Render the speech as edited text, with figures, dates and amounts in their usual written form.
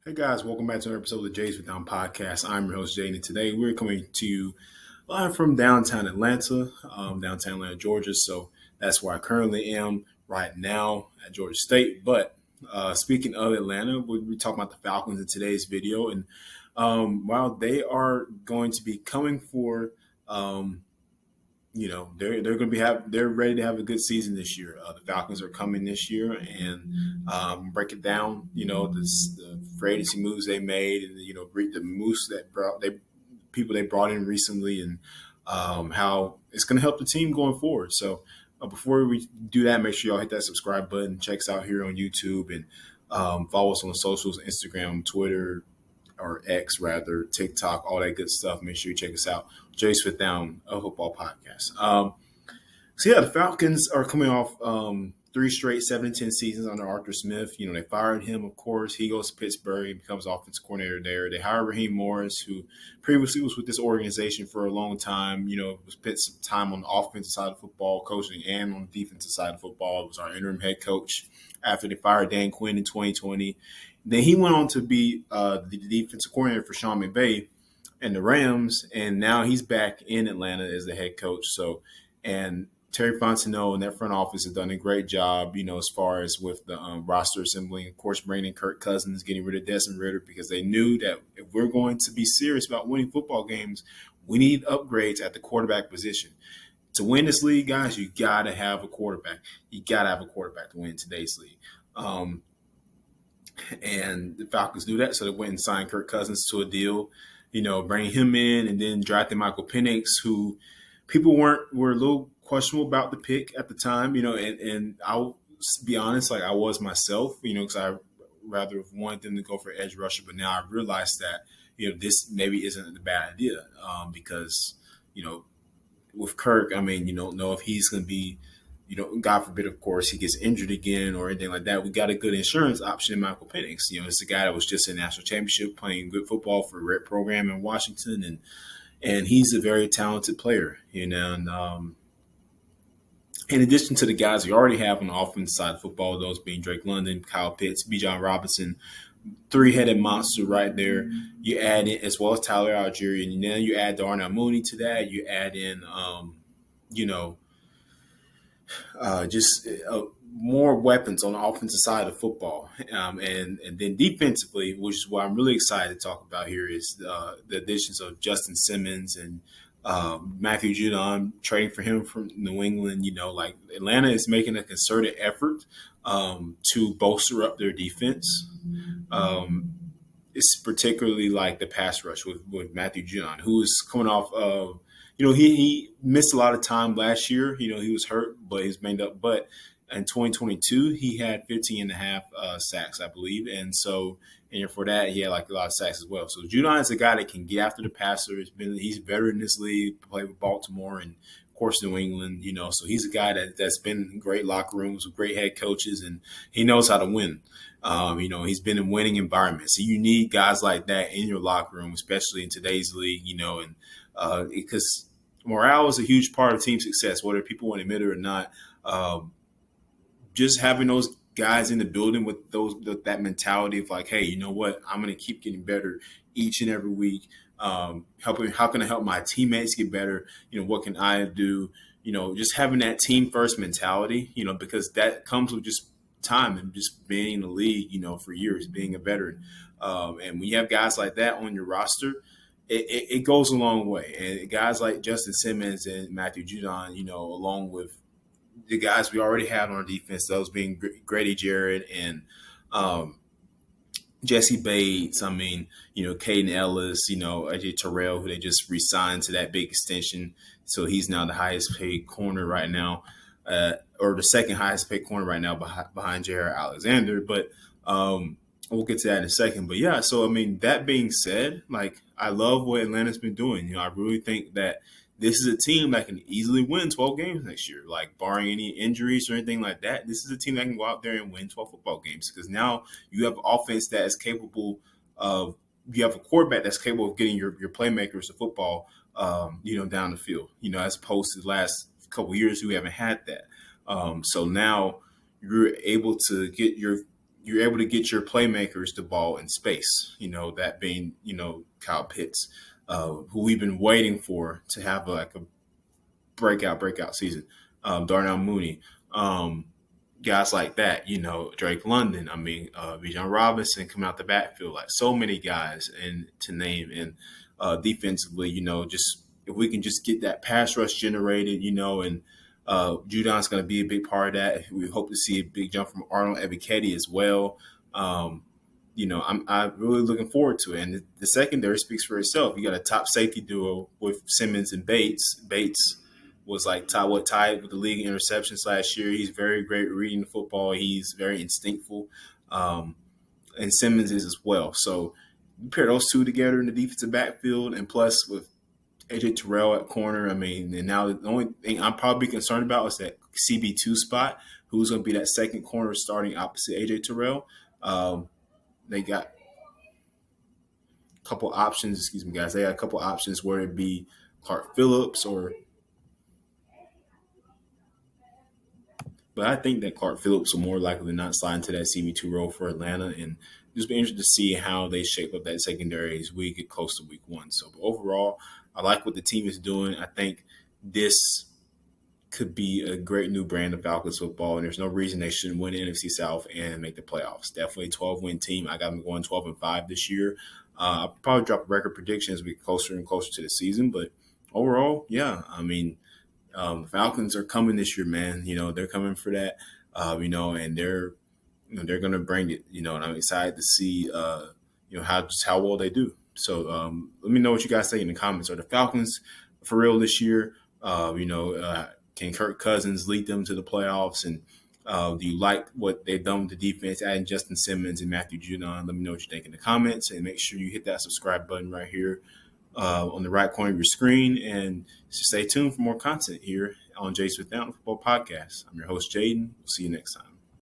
Hey guys, welcome back to another episode of the Jays with Down podcast. I'm your host Jay, and today we're coming to you live from downtown Atlanta, Georgia. So that's where I currently am right now at Georgia State. But speaking of Atlanta, we'll be talking about the Falcons in today's video, and while they are going to be coming for they're going to they're ready to have a good season this year. The Falcons are coming this year, and break it down. The free agency moves they made, and the moves that people they brought in recently, and how it's going to help the team going forward. So before we do that, make sure y'all hit that subscribe button. Check us out here on YouTube, and follow us on the socials: Instagram, Twitter, or X rather, TikTok, all that good stuff. Make sure you check us out. Jace Fifth Down, a football podcast. The Falcons are coming off three straight 7-10 seasons under Arthur Smith. They fired him, of course. He goes to Pittsburgh. He becomes offensive coordinator there. They hire Raheem Morris, who previously was with this organization for a long time. Spent some time on the offensive side of football, coaching, and on the defensive side of football. It was our interim head coach after they fired Dan Quinn in 2020. Then he went on to be the defensive coordinator for Sean McVay and the Rams, and now he's back in Atlanta as the head coach. And Terry Fontenot and that front office have done a great job, as far as with the roster assembling. Of course, bringing in Kirk Cousins, getting rid of Desmond Ridder, because they knew that if we're going to be serious about winning football games, we need upgrades at the quarterback position. To win this league, guys, you got to have a quarterback. You got to have a quarterback to win today's league. And the Falcons do that, so they went and signed Kirk Cousins to a deal, bringing him in, and then drafted Michael Penix, who people were a little questionable about the pick at the time, and I'll be honest, like I was myself, because I rather have wanted them to go for edge rusher, but now I realized that, this maybe isn't a bad idea, because, with Kirk, you don't know if he's going to be, God forbid, of course, he gets injured again or anything like that. We got a good insurance option in Michael Penix. It's a guy that was just in national championship playing good football for a red program in Washington, and he's a very talented player, And in addition to the guys we already have on the offensive side of football, those being Drake London, Kyle Pitts, Bijan Robinson, three-headed monster right there. You add in, as well as Tyler Algier, and then you add Darnell Mooney to that. You add in, more weapons on the offensive side of football. And then defensively, which is what I'm really excited to talk about here, is the additions of Justin Simmons and Matthew Judon, trading for him from New England. Atlanta is making a concerted effort to bolster up their defense. It's particularly like the pass rush with Matthew Judon, who is coming off of he missed a lot of time last year. He was hurt, but he's banged up. But in 2022, he had 15 and a half sacks, I believe. And for that, he had a lot of sacks as well. So Judon is a guy that can get after the passer. He's better in this league, played with Baltimore and, of course, New England, So he's a guy that's been in great locker rooms with great head coaches, and he knows how to win. He's been in winning environments. So you need guys like that in your locker room, especially in today's league, because morale is a huge part of team success, whether people want to admit it or not. Just having those guys in the building with that mentality of like, hey, you know what? I'm going to keep getting better each and every week. How can I help my teammates get better? What can I do? Just having that team first mentality, because that comes with just time and just being in the league, for years, being a veteran. And when you have guys like that on your roster, it goes a long way. And guys like Justin Simmons and Matthew Judon, along with the guys we already had on our defense, those being Grady Jarrett and Jesse Bates, Caden Ellis, AJ Terrell, who they just re-signed to that big extension. So he's now the highest paid corner right now, or the second highest paid corner right now behind Jair Alexander. But we'll get to that in a second. But yeah, so that being said, I love what Atlanta's been doing. I really think that this is a team that can easily win 12 games next year, barring any injuries or anything like that. This is a team that can go out there and win 12 football games, because now you have an offense that is capable of – you have a quarterback that's capable of getting your playmakers the football, down the field, as opposed to the last couple of years we haven't had that. So now you're able to get your you're able to get your playmakers the ball in space. That being Kyle Pitts, who we've been waiting for to have like a breakout season. Darnell Mooney, guys like that. Drake London. Bijan Robinson coming out the backfield. Like so many guys, and to name. And defensively, just if we can just get that pass rush generated, and Judon's going to be a big part of that. We hope to see a big jump from Arnold Ebiketie as well. I'm really looking forward to it. And the secondary speaks for itself. You got a top safety duo with Simmons and Bates. Bates was like tied with the league in interceptions last year. He's very great reading the football. He's very instinctful. And Simmons is as well. So you pair those two together in the defensive backfield, and plus with AJ Terrell at corner. And now the only thing I'm probably concerned about is that CB2 spot. Who's going to be that second corner starting opposite AJ Terrell? They got a couple options. Excuse me, guys. They got a couple options, whether it be Clark Phillips or. But I think that Clark Phillips will more likely than not slide into that CB2 role for Atlanta, and just be interested to see how they shape up that secondary as we get close to week 1. So overall, I like what the team is doing. I think this could be a great new brand of Falcons football, and there's no reason they shouldn't win the NFC South and make the playoffs. Definitely a 12-win team. I got them going 12-5 this year. I'll probably drop a record prediction as we get closer and closer to the season, but overall, yeah, the Falcons are coming this year, man. They're coming for that, and they're going to bring it, and I'm excited to see, how well they do. So let me know what you guys say in the comments. Are the Falcons for real this year? Can Kirk Cousins lead them to the playoffs? And do you like what they've done with the defense, adding Justin Simmons and Matthew Judon? Let me know what you think in the comments, and make sure you hit that subscribe button right here on the right corner of your screen. And stay tuned for more content here on Jay Smith Football Podcast. I'm your host, Jaden. We'll see you next time.